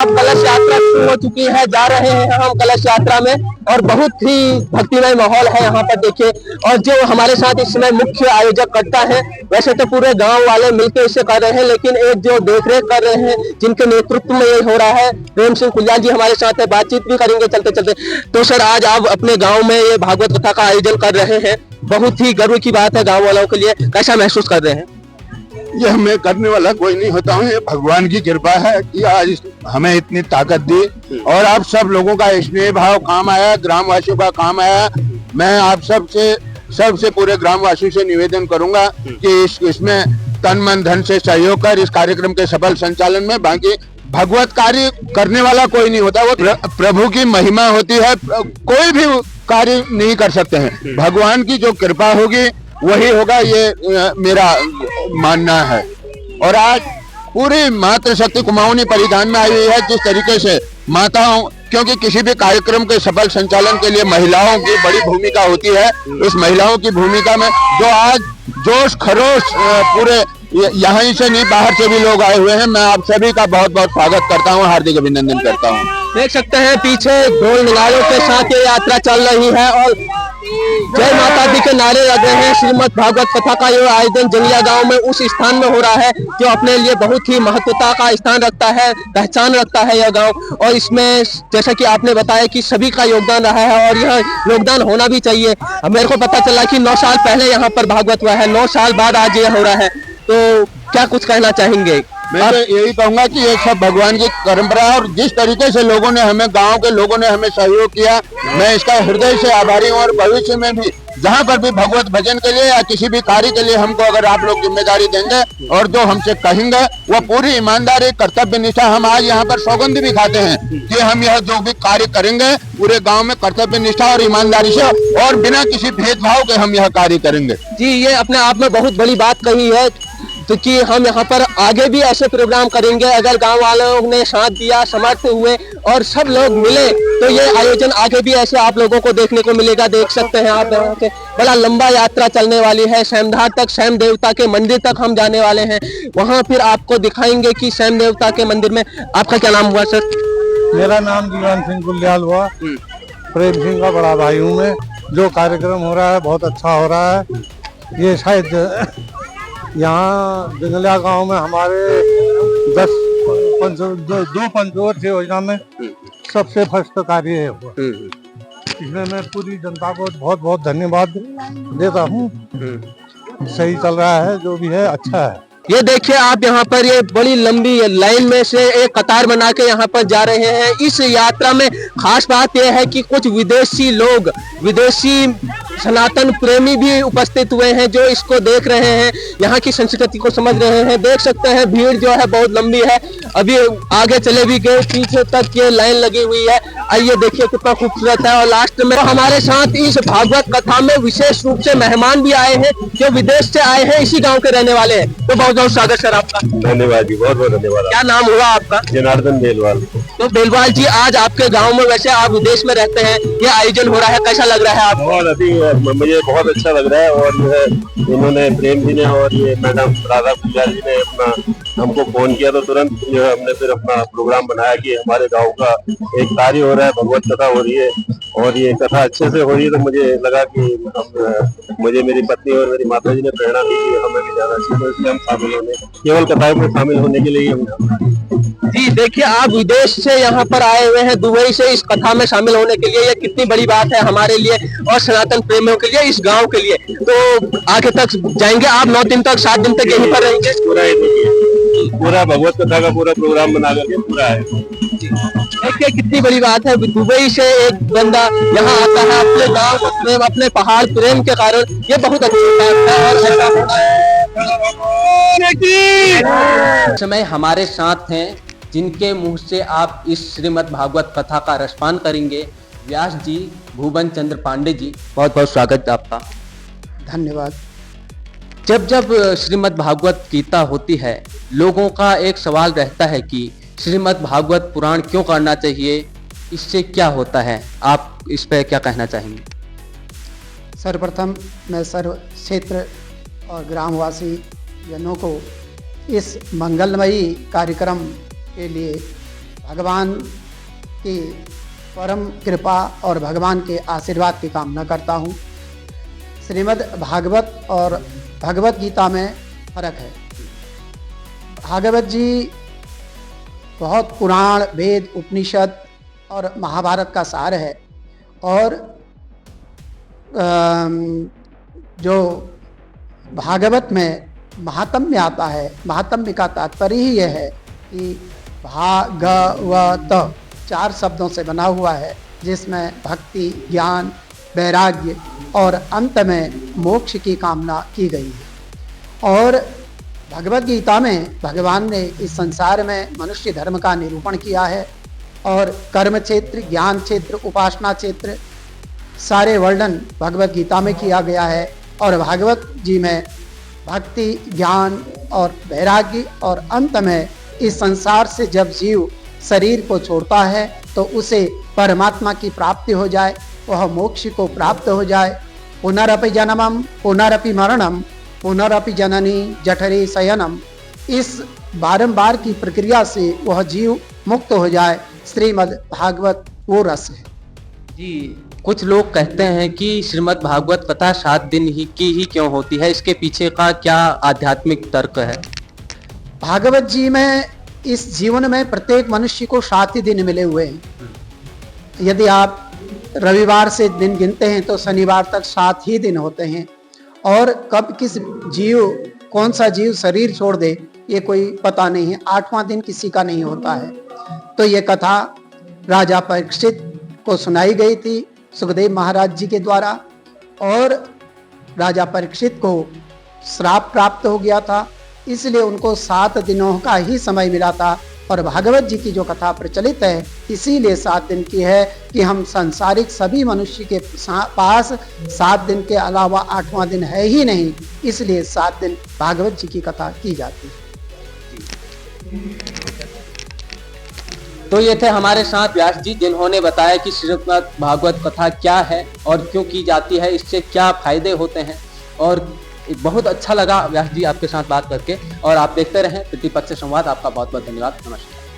अब कलश यात्रा शुरू हो चुकी है, जा रहे हैं हम कलश यात्रा में और बहुत ही भक्तिमय माहौल है यहाँ पर देखिए। और जो हमारे साथ इस समय मुख्य आयोजक करता है, वैसे तो पूरे गांव वाले मिलकर इसे कर रहे हैं, लेकिन एक जो देखरेख कर रहे हैं, जिनके नेतृत्व में ये हो रहा है, प्रेम सिंह कुल्याल जी हमारे साथ है, बातचीत भी करेंगे चलते चलते। तो सर, आज आप अपने गाँव में ये भागवत कथा का आयोजन कर रहे हैं, बहुत ही गर्व की बात है गाँव वालों के लिए, कैसा महसूस कर रहे हैं? ये हमें करने वाला कोई नहीं होता हूँ, ये भगवान की कृपा है कि आज हमें इतनी ताकत दी और आप सब लोगों का स्नेह भाव काम आया, ग्रामवासियों का काम आया। मैं आप सबसे पूरे ग्रामवासियों से निवेदन करूंगा कि इसमें तन मन धन से सहयोग कर इस कार्यक्रम के सफल संचालन में। बाकी भगवत कार्य करने वाला कोई नहीं होता, वो प्रभु की महिमा होती है, कोई भी कार्य नहीं कर सकते हैं, भगवान की जो कृपा होगी वही होगा, ये मेरा मानना है। और आज पूरी मातृशक्ति कुमाऊनी परिधान में आई हुई है, जिस तरीके से माताओं, क्योंकि किसी भी कार्यक्रम के सफल संचालन के लिए महिलाओं की बड़ी भूमिका होती है, इस महिलाओं की भूमिका में जो आज जोश खरोश पूरे यहाँ से नहीं बाहर से भी लोग आए हुए हैं, मैं आप सभी का बहुत बहुत स्वागत करता हूँ, हार्दिक अभिनंदन करता हूँ। देख सकते हैं पीछे ढोल नगाड़ों के साथ ये यात्रा चल रही है और जय माता दी के नारे लग रहे हैं। श्रीमद् भागवत कथा का ये आयोजन जंगिया गांव में उस स्थान में हो रहा है जो अपने लिए बहुत ही महत्वता का स्थान रखता है, पहचान रखता है यह गांव। और इसमें जैसा कि आपने बताया कि सभी का योगदान रहा है और यह योगदान होना भी चाहिए। मेरे को पता चला कि 9 साल पहले यहाँ पर भागवत हुआ है, 9 साल बाद आज यह हो रहा है, तो क्या कुछ कहना चाहेंगे? मैं तो यही कहूंगा कि ये सब भगवान की परंपरा है और जिस तरीके से लोगों ने हमें, गांव के लोगों ने हमें सहयोग किया, मैं इसका हृदय से आभारी हूँ। और भविष्य में भी जहाँ पर भी भगवत भजन के लिए या किसी भी कार्य के लिए हमको अगर आप लोग जिम्मेदारी देंगे और जो हमसे कहेंगे वो पूरी ईमानदारी, कर्तव्य निष्ठा, हम आज यहाँ पर सौगंध भी खाते हैं कि हम यह जो भी कार्य करेंगे पूरे गाँव में कर्तव्य निष्ठा और ईमानदारी से और बिना किसी भेदभाव के हम यह कार्य करेंगे। जी, ये अपने आप में बहुत बड़ी बात कही है, तो कि हम यहाँ पर आगे भी ऐसे प्रोग्राम करेंगे। अगर गांव वालों ने साथ दिया, समर्थ हुए और सब लोग मिले तो ये आयोजन आगे भी ऐसे आप लोगों को देखने को मिलेगा। देख सकते हैं आप यहाँ के बड़ा लंबा यात्रा चलने वाली है, सैमधार तक, सैम देवता के मंदिर तक हम जाने वाले हैं। वहाँ फिर आपको दिखाएंगे कि सैम देवता के मंदिर में। आपका क्या नाम हुआ सर? मेरा नाम जीवन सिंह कुल्याल हुआ, प्रेम सिंह का बड़ा भाई हूँ मैं। जो कार्यक्रम हो रहा है बहुत अच्छा हो रहा है। ये शायद यहाँ जंगलिया गांव में हमारे 2 पंचवर्ष योजना में सबसे फर्स्ट कार्य है हुआ। इसमें मैं पूरी जनता को बहुत बहुत धन्यवाद देता हूँ। सही चल रहा है, जो भी है अच्छा है। ये देखिए आप यहाँ पर ये बड़ी लंबी लाइन में से एक कतार बना के यहाँ पर जा रहे हैं। इस यात्रा में खास बात यह है कि कुछ विदेशी लोग, विदेशी सनातन प्रेमी भी उपस्थित हुए हैं जो इसको देख रहे हैं, यहाँ की संस्कृति को समझ रहे हैं। देख सकते हैं भीड़ जो है बहुत लंबी है, अभी आगे चले भी गए, पीछे तक ये लाइन लगी हुई है। आइए देखिए कितना खूबसूरत है। और लास्ट में हमारे साथ इस भागवत कथा में विशेष रूप से मेहमान भी आए हैं जो विदेश से आए हैं, इसी गाँव के रहने वाले हैं। तो बहुत बहुत स्वागत सर आपका। धन्यवाद जी, बहुत बहुत धन्यवाद। क्या नाम हुआ आपका? जनार्दन बेलवाल। तो बेलवाल जी, आज आपके गांव में, वैसे आप विदेश में रहते हैं, ये आयोजन हो रहा है, कैसा लग रहा है आपको? बहुत अति, मुझे बहुत अच्छा लग रहा है। और जो है इन्होंने, प्रेम जी ने और ये मैडम राधा कुल्याल जी ने अपना हमको फोन किया तो तुरंत जो है हमने फिर अपना प्रोग्राम बनाया कि हमारे गांव का एक कार्य हो रहा है, भगवत कथा हो रही है और ये कथा अच्छे से हो रही है। तो मुझे लगा कि मुझे मेरी पत्नी और मेरी माता जी ने प्रेरणा दी कि हमें भी जाना चाहिए, तो इसलिए हम शामिल होने, केवल कथा में शामिल होने के लिए हम जी देखिए, आप विदेश से यहाँ पर आए हुए हैं, दुबई से, इस कथा में शामिल होने के लिए। ये कितनी बड़ी बात है हमारे लिए और सनातन प्रेमियों के लिए, इस गांव के लिए। तो आगे तक जाएंगे आप? 9 दिन तक, 7 दिन तक यहीं पर रहेंगे? पूरा भगवत कथा का पूरा प्रोग्राम बना करके पूरा है। देखिए कितनी बड़ी बात है, दुबई से एक बंदा यहाँ आता है अपने गाँव का प्रेम, अपने पहाड़ प्रेम के कारण। ये बहुत अच्छी बात है। और समय हमारे साथ हैं जिनके मुंह से आप इस श्रीमद् भागवत कथा का रसपान करेंगे। व्यास जी, भुवन चंद्र पांडे जी, बहुत बहुत स्वागत आपका। धन्यवाद। जब जब श्रीमद् भागवत गीता होती है, लोगों का एक सवाल रहता है कि श्रीमद् भागवत पुराण क्यों करना चाहिए, इससे क्या होता है? आप इस पर क्या कहना चाहेंगे? सर्वप्रथम मैं सर्व क्षेत्र और ग्रामवासी जनों को इस मंगलमयी कार्यक्रम के लिए भगवान की परम कृपा और भगवान के आशीर्वाद की कामना करता हूँ। श्रीमद् भागवत और भगवत गीता में फर्क है। भागवत जी बहुत पुराण, वेद, उपनिषद और महाभारत का सार है, और जो भागवत में महात्म्य आता है, महात्म्य का तात्पर्य ही यह है कि भागवत 4 शब्दों से बना हुआ है, जिसमें भक्ति, ज्ञान, वैराग्य और अंत में मोक्ष की कामना की गई है। और भगवत गीता में भगवान ने इस संसार में मनुष्य धर्म का निरूपण किया है, और कर्म क्षेत्र, ज्ञान क्षेत्र, उपासना क्षेत्र सारे वर्णन भगवत गीता में किया गया है। और भागवत जी में भक्ति, ज्ञान और वैराग्य और अंत में इस संसार से जब जीव शरीर को छोड़ता है तो उसे परमात्मा की प्राप्ति हो जाए, वह मोक्ष को प्राप्त हो जाए। पुनरपि जन्मम पुनरपि मरणम पुनरपि जननी जठरी शयनम, इस बारंबार की प्रक्रिया से वह जीव मुक्त हो जाए। श्रीमद् भागवत वो रस है जी। कुछ लोग कहते हैं कि श्रीमद् भागवत कथा 7 दिन की ही क्यों होती है, इसके पीछे का क्या आध्यात्मिक तर्क है? भागवत जी में इस जीवन में प्रत्येक मनुष्य को 7 ही दिन मिले हुए हैं। यदि आप रविवार से दिन गिनते हैं तो शनिवार तक 7 ही दिन होते हैं, और कब किस जीव, कौन सा जीव शरीर छोड़ दे ये कोई पता नहीं है। 8वां दिन किसी का नहीं होता है। तो ये कथा राजा परीक्षित को सुनाई गई थी सुखदेव महाराज जी के द्वारा, और राजा परीक्षित को श्राप प्राप्त हो गया था, इसलिए उनको 7 दिनों का ही समय मिला था। और भागवत जी की जो कथा प्रचलित है इसीलिए 7 दिन की है कि हम संसारिक सभी मनुष्य के पास 7 दिन के अलावा 8वां दिन है ही नहीं, इसलिए 7 दिन भागवत जी की कथा की जाती है। तो ये थे हमारे साथ व्यास जी, जिन्होंने बताया कि श्रीमद् भागवत कथा क्या है और क्यों की जाती है, इससे क्या फायदे होते हैं। और बहुत अच्छा लगा व्यास जी आपके साथ बात करके। और आप देखते रहें प्रतिपक्ष संवाद। आपका बहुत बहुत धन्यवाद। नमस्कार।